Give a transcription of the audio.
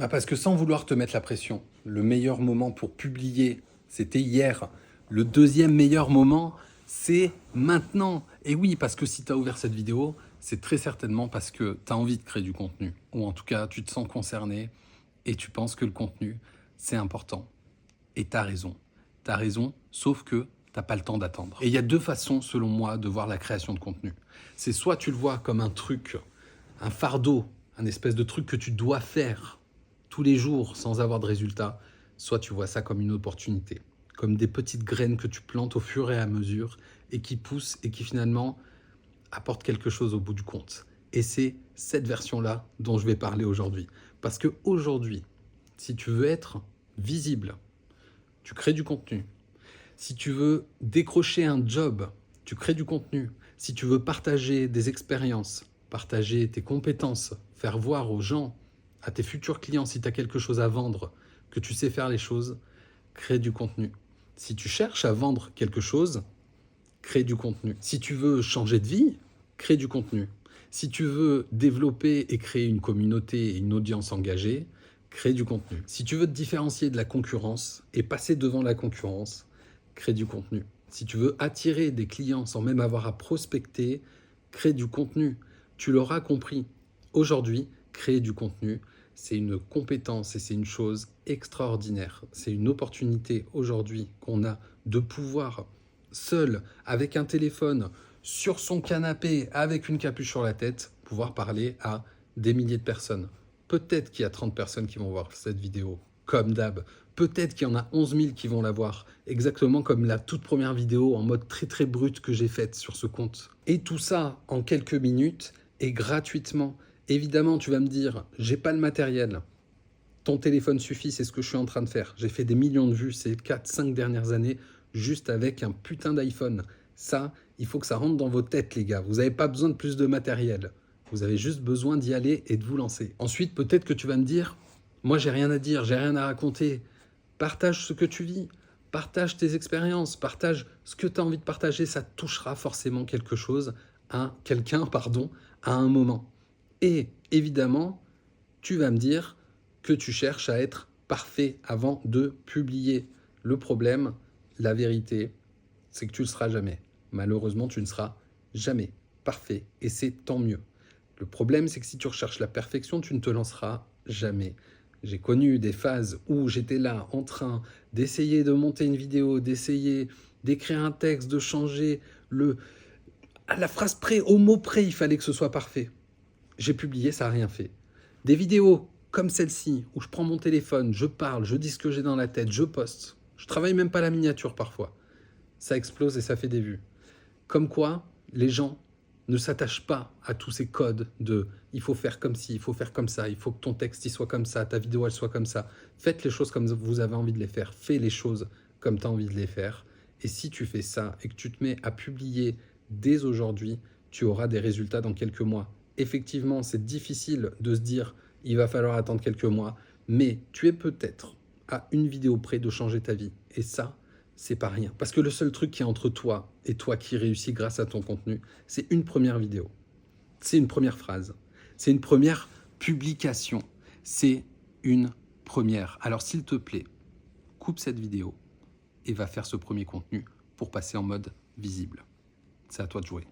Parce que sans vouloir te mettre la pression, le meilleur moment pour publier, c'était hier. Le deuxième meilleur moment, c'est maintenant. Et oui, parce que si tu as ouvert cette vidéo, c'est très certainement parce que tu as envie de créer du contenu. Ou en tout cas, tu te sens concerné et tu penses que le contenu, c'est important. Et tu as raison. Tu as raison, sauf que tu n'as pas le temps d'attendre. Et il y a deux façons, selon moi, de voir la création de contenu. C'est soit tu le vois comme un truc, un fardeau, un espèce de truc que tu dois faire tous les jours sans avoir de résultat, soit tu vois ça comme une opportunité, comme des petites graines que tu plantes au fur et à mesure et qui poussent et qui finalement apportent quelque chose au bout du compte. Et c'est cette version-là dont je vais parler aujourd'hui. Parce qu'aujourd'hui, si tu veux être visible, tu crées du contenu. Si tu veux décrocher un job, tu crées du contenu. Si tu veux partager des expériences, partager tes compétences, faire voir aux gens, à tes futurs clients, si tu as quelque chose à vendre, que tu sais faire les choses, crée du contenu. Si tu cherches à vendre quelque chose, crée du contenu. Si tu veux changer de vie, crée du contenu. Si tu veux développer et créer une communauté et une audience engagée, crée du contenu. Si tu veux te différencier de la concurrence et passer devant la concurrence, crée du contenu. Si tu veux attirer des clients sans même avoir à prospecter, crée du contenu. Tu l'auras compris. Aujourd'hui, créer du contenu, c'est une compétence et c'est une chose extraordinaire. C'est une opportunité aujourd'hui qu'on a de pouvoir, seul, avec un téléphone, sur son canapé, avec une capuche sur la tête, pouvoir parler à des milliers de personnes. Peut-être qu'il y a 30 personnes qui vont voir cette vidéo, comme d'hab. Peut-être qu'il y en a 11 000 qui vont la voir, exactement comme la toute première vidéo en mode très très brut que j'ai faite sur ce compte. Et tout ça en quelques minutes et gratuitement. Évidemment, tu vas me dire, j'ai pas le matériel. Ton téléphone suffit, c'est ce que je suis en train de faire. J'ai fait des millions de vues ces 4-5 dernières années juste avec un putain d'iPhone. Ça, il faut que ça rentre dans vos têtes, les gars. Vous n'avez pas besoin de plus de matériel. Vous avez juste besoin d'y aller et de vous lancer. Ensuite, peut-être que tu vas me dire, moi, j'ai rien à dire, j'ai rien à raconter. Partage ce que tu vis. Partage tes expériences. Partage ce que tu as envie de partager. Ça touchera forcément quelque chose à quelqu'un, à un moment. Et évidemment, tu vas me dire que tu cherches à être parfait avant de publier. Le problème, la vérité, c'est que tu ne le seras jamais. Malheureusement, tu ne seras jamais parfait et c'est tant mieux. Le problème, c'est que si tu recherches la perfection, tu ne te lanceras jamais. J'ai connu des phases où j'étais là en train d'essayer de monter une vidéo, d'essayer d'écrire un texte, de changer à la phrase près, au mot près, il fallait que ce soit parfait. J'ai publié, ça n'a rien fait. Des vidéos comme celle-ci, où je prends mon téléphone, je parle, je dis ce que j'ai dans la tête, je poste. Je travaille même pas la miniature parfois. Ça explose et ça fait des vues. Comme quoi, les gens ne s'attachent pas à tous ces codes de « il faut faire comme ci, il faut faire comme ça, il faut que ton texte il soit comme ça, ta vidéo elle soit comme ça ». Faites les choses comme vous avez envie de les faire. Fais les choses comme tu as envie de les faire. Et si tu fais ça et que tu te mets à publier dès aujourd'hui, tu auras des résultats dans quelques mois. Effectivement, c'est difficile de se dire « il va falloir attendre quelques mois », mais tu es peut-être à une vidéo près de changer ta vie. Et ça, c'est pas rien. Parce que le seul truc qui est entre toi et toi qui réussis grâce à ton contenu, c'est une première vidéo. C'est une première phrase. C'est une première publication. C'est une première. Alors s'il te plaît, coupe cette vidéo et va faire ce premier contenu pour passer en mode visible. C'est à toi de jouer.